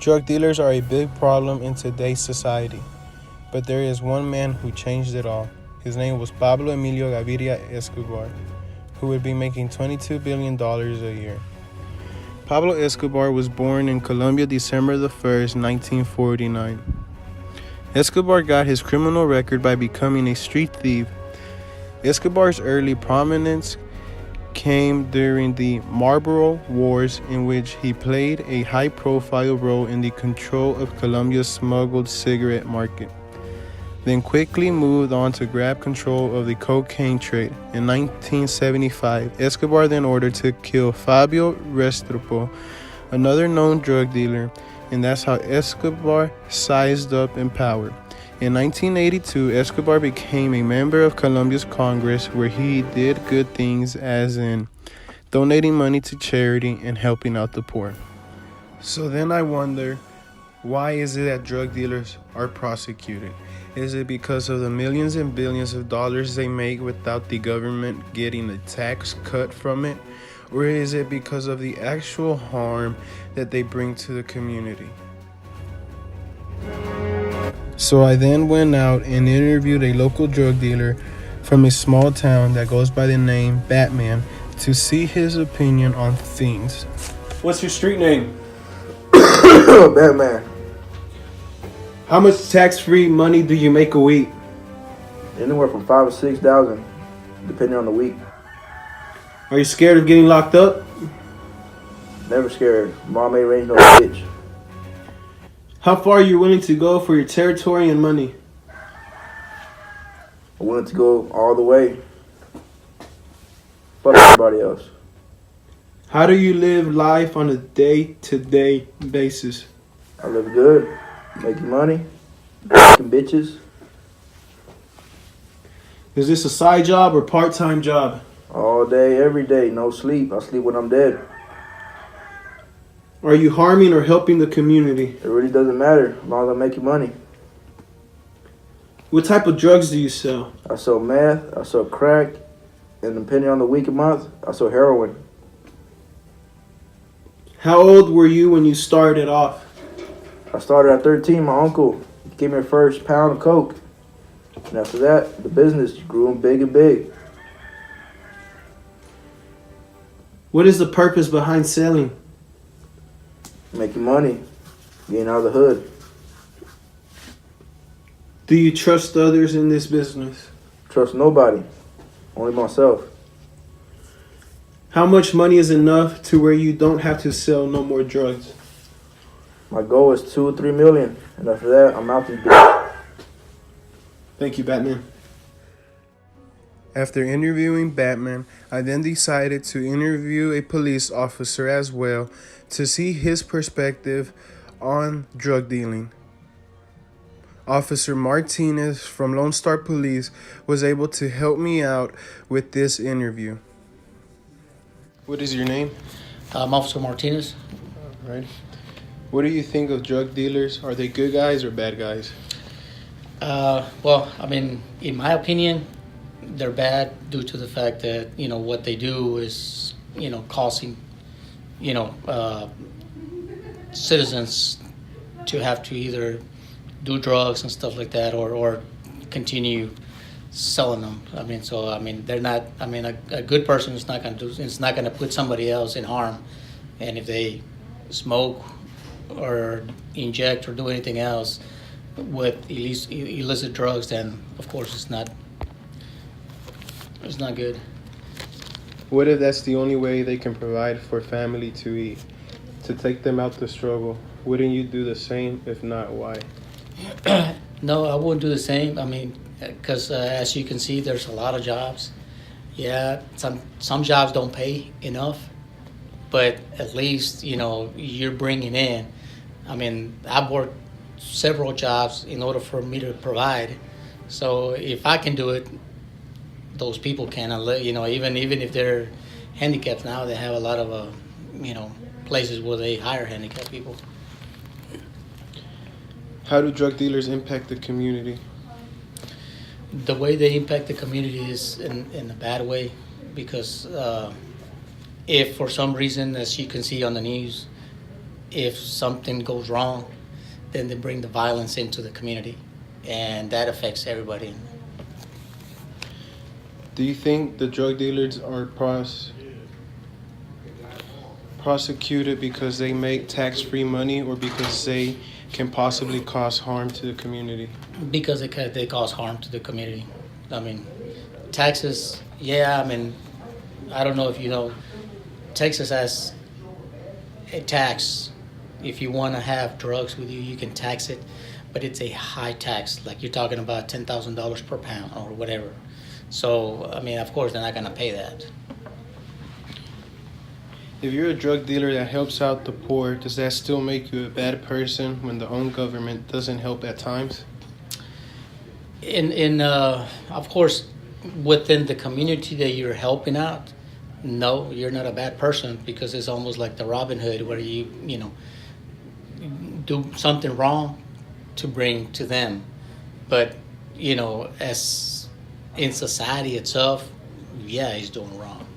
Drug dealers are a big problem in today's society, but there is one man who changed it all. His name was Pablo Emilio Gaviria Escobar, who would be making $22 billion a year. Pablo Escobar was born in Colombia December the 1st, 1949. Escobar got his criminal record by becoming a street thief. Escobar's early prominence came during the Marlboro Wars, in which he played a high-profile role in the control of Colombia's smuggled cigarette market, then quickly moved on to grab control of the cocaine trade. In 1975, Escobar then ordered to kill Fabio Restrepo, another known drug dealer, and that's how Escobar sized up in power. In 1982, Escobar became a member of Colombia's Congress, where he did good things, as in donating money to charity and helping out the poor. So then I wonder, why is it that drug dealers are prosecuted? Is it because of the millions and billions of dollars they make without the government getting a tax cut from it? Or is it because of the actual harm that they bring to the community? So I then went out and interviewed a local drug dealer from a small town that goes by the name Batman to see his opinion on things. What's your street name? Batman. How much tax-free money do you make a week? Anywhere from 5,000 to 6,000, depending on the week. Are you scared of getting locked up? Never scared. Mom ain't raised no bitch. How far are you willing to go for your territory and money? I'm willing to go all the way. Fuck everybody else. How do you live life on a day-to-day basis? I live good, making money, making bitches. Is this a side job or part-time job? All day, every day, no sleep. I sleep when I'm dead. Are you harming or helping the community? It really doesn't matter as long as I'm making money. What type of drugs do you sell? I sell meth, I sell crack, and depending on the week and month, I sell heroin. How old were you when you started off? I started at 13. My uncle gave me the first pound of coke. And after that, the business grew big and big. What is the purpose behind selling? Making money, getting out of the hood. Do you trust others in this business? Trust nobody, only myself. How much money is enough to where you don't have to sell no more drugs? My goal is 2 or 3 million, and after that, I'm out this bitch. Thank you, Batman. After interviewing Batman, I then decided to interview a police officer as well to see his perspective on drug dealing. Officer Martinez from Lone Star Police was able to help me out with this interview. What is your name? I'm Officer Martinez. All right. What do you think of drug dealers? Are they good guys or bad guys? Well, I mean, in my opinion, they're bad due to the fact that, what they do is, causing, citizens to have to either do drugs and stuff like that or continue selling them. They're not, a good person is not going to do, it's not going to put somebody else in harm. And if they smoke or inject or do anything else with illicit drugs, then of course it's not good. What if that's the only way they can provide for family to eat, to take them out the struggle? Wouldn't you do the same? If not, why? No, I wouldn't do the same. Because as you can see, there's a lot of jobs. Yeah, some jobs don't pay enough, but at least, you're bringing in. I've worked several jobs in order for me to provide. So if I can do it, those people can. Even if they're handicapped now, they have a lot of places where they hire handicapped people. How do drug dealers impact the community? The way they impact the community is in a bad way, because if for some reason, as you can see on the news, if something goes wrong, then they bring the violence into the community, and that affects everybody. Do you think the drug dealers are prosecuted because they make tax-free money or because they can possibly cause harm to the community? Because they cause harm to the community. I mean, taxes, yeah, I mean, I don't know if you know, Texas has a tax. If you want to have drugs with you, you can tax it, but it's a high tax. Like you're talking about $10,000 per pound or whatever. So, I mean, of course, they're not going to pay that. If you're a drug dealer that helps out the poor, does that still make you a bad person when the own government doesn't help at times? Of course, within the community that you're helping out, no, you're not a bad person, because it's almost like the Robin Hood, where you know, do something wrong to bring to them. But, you know, as in society itself, yeah, he's doing wrong.